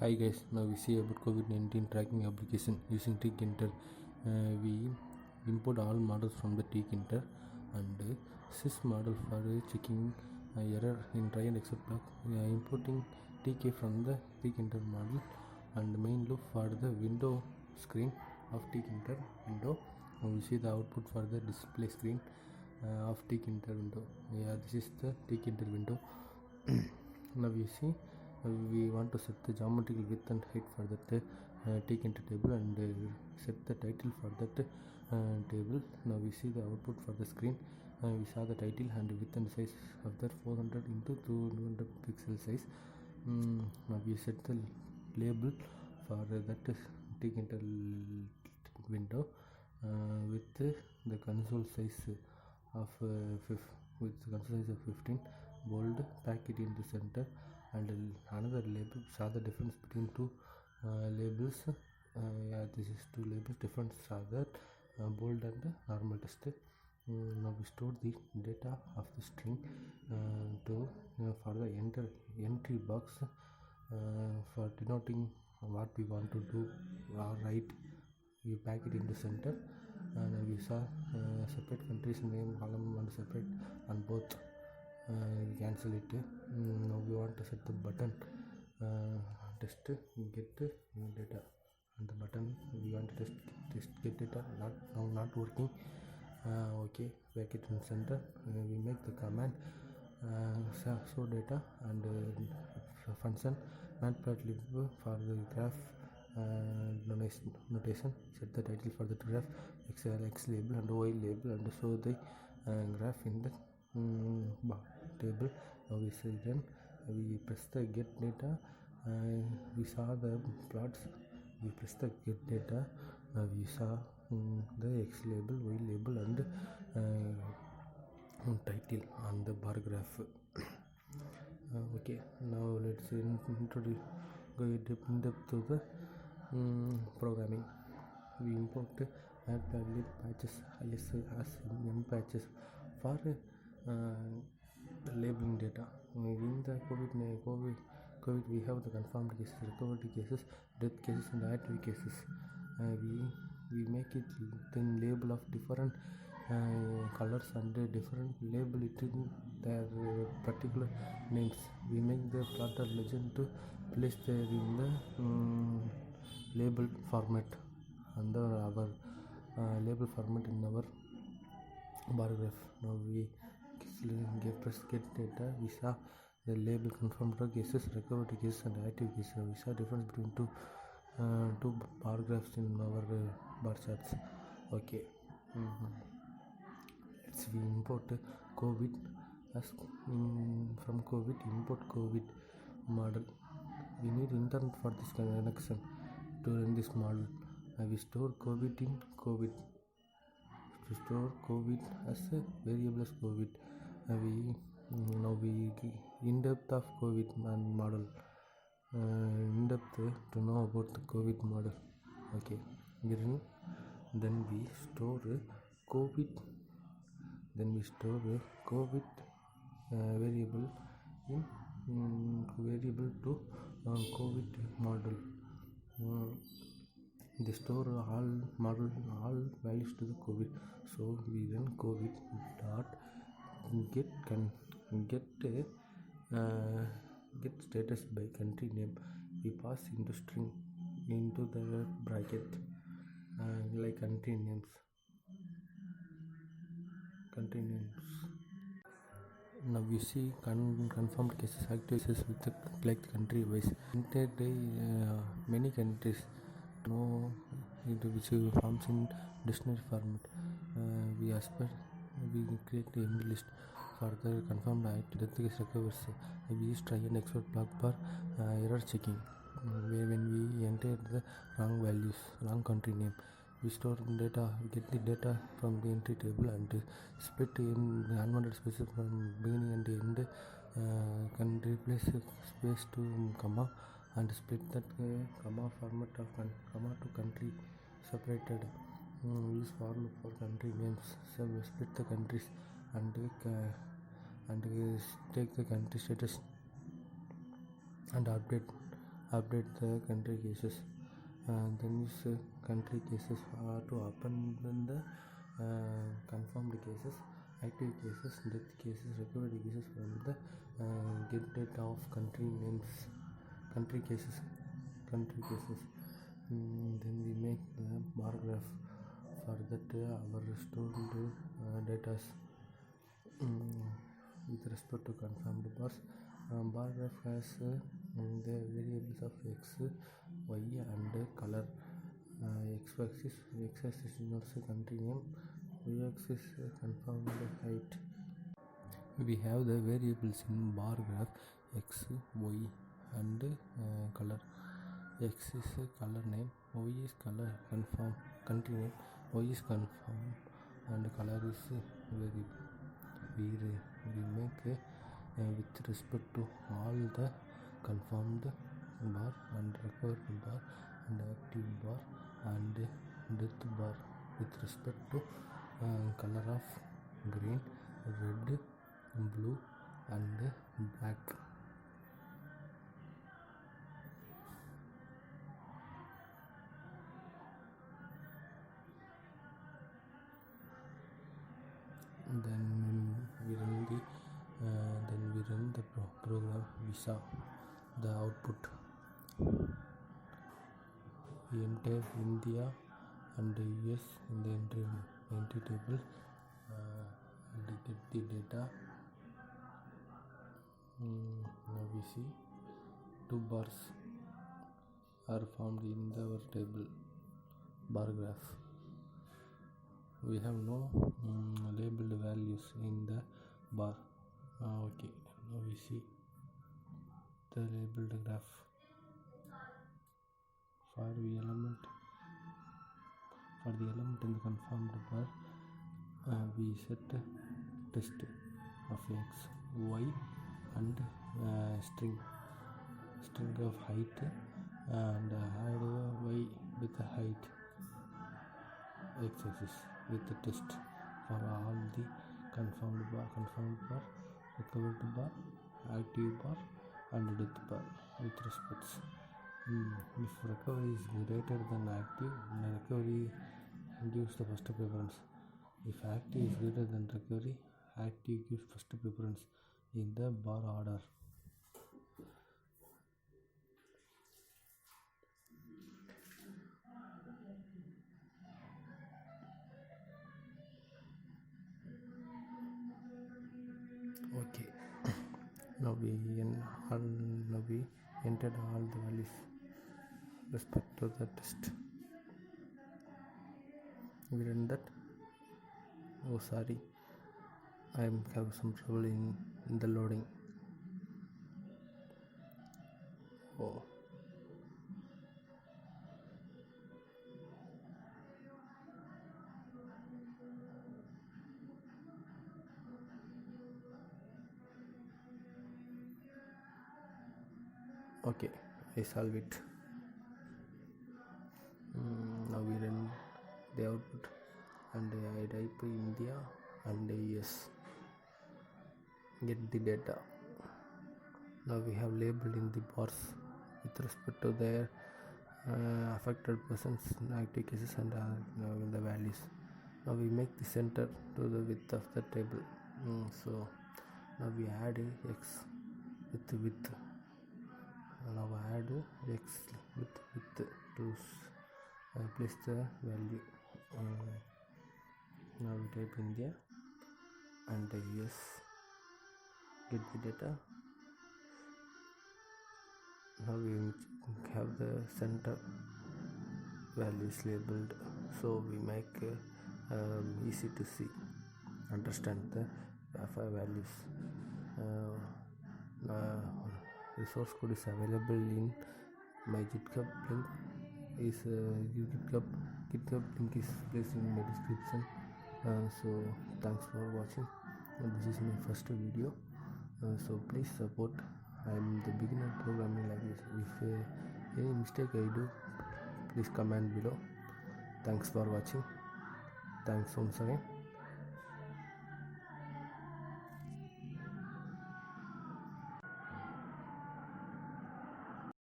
Hi guys, now we see about COVID-19 tracking application using tkinter. We import all models from the tkinter and sys model for checking error in try and except block. We are importing tk from the tkinter model and main loop for the window screen of tkinter window. We see the output for the display screen of tkinter window. This is the tkinter window. Now you see we want to set the geometrical width and height for that tkinter table and set the title for that table. Now we see the output for the screen. We saw the title and width and size of that 400 into 200 pixel size. Now we set the label for that tkinter window with the console size of 15 bold, pack it into center, and another label. Saw the difference between two labels. This is two labels. Difference are that bold and normal text. Now we store the data of the string for the entry box for denoting what we want to do or write. We pack it in the center, and we saw separate countries name column and separate on both. We cancel it. Now we want to set the button test get data, and the button we want to test get data not working. Okay, back it in center. We make the command show data and function matplotlib for the graph notation. Set the title for the graph x label and y label and show the graph in the table. Now we see then we press the get data. We saw the plots. We press the get data. We saw the x label, y label and title on the bar graph. Okay, now let's go in depth to the programming. We import matplotlib patches as m patches for labeling data. In the COVID we have the confirmed cases, recovery cases, death cases and active cases. We make it then label of different colors and different label it in their particular names. We make the plotter legend to place there in the label format under our label format in our bar graph. Now we press get data. We saw the label confirmed cases, recovered cases and active cases. We saw difference between two bar graphs in our bar charts. Okay, let's we import COVID as from COVID import COVID model. We need internet for this connection to run this model. We store COVID in COVID. To store COVID as a variable as COVID. Now we in depth of COVID model. In depth to know about the COVID model. Okay, then we store COVID. Then we store COVID variable in variable to COVID model. They store all values to the COVID. So we run COVID dot get status by country name. We pass into string into the bracket like country names. Now we see confirmed cases, active cases with the like country wise. Many countries know into which forms in dictionary format. We create the MD list for the confirmed death case recovers. We use try and except block for error checking. When we enter the wrong values, wrong country name, we store data, get the data from the entry table and split in the unwanted spaces from beginning and end. Can replace space to comma and split that comma format of comma to country separated. Use for loop for country names. So we split the countries and take the country status and update update the country cases. Then use country cases to open the confirmed cases, active cases, death cases, recovery cases from the get data of country names, country cases. Then we make the bar graph for that our stored data with respect to confirmed bars. Bar graph has the variables of x, y and color. X-axis denotes country name, y-axis confirmed height. We have the variables in bar graph x, y and color. X is color name, y is color confirm country name, y is confirm and color is variable. We make with respect to all the confirmed bar and recovered bar and active bar and death bar with respect to color of green, red, blue and black. Then we run the program. We saw the output. We enter India and US in the entry table and get the data. Now we see two bars are formed in our table bar graph. We have no labeled values in the bar. Okay, now we see the labeled graph. For the element in the confirmed bar, we set test of x, y and string of height and add y with the height x-axis with the test for all the confirmed bar, recovered bar, active bar and death bar with respects. If recovery is greater than active, recovery gives the first preference. If active is greater than recovery, active gives first preference in the bar order. Okay, now we entered all the values respect to the test. We run that. Oh sorry, I have some trouble in the loading. Oh, okay, I solve it. Now we run the output and I type India and yes, get the data. Now we have labeled in the bars with respect to their affected persons, active cases and the values. Now we make the center to the width of the table. So now we add x with width. Now add x with width to place the value. Now we type India and yes, get the data. Now we have the center values labeled, so we make easy to see, understand the values. Resource code is available in my GitHub link. GitHub link is placed in my description. So thanks for watching. This is my first video, so please support. I am the beginner programming language. If any mistake I do, please comment below. Thanks for watching. Thanks once again.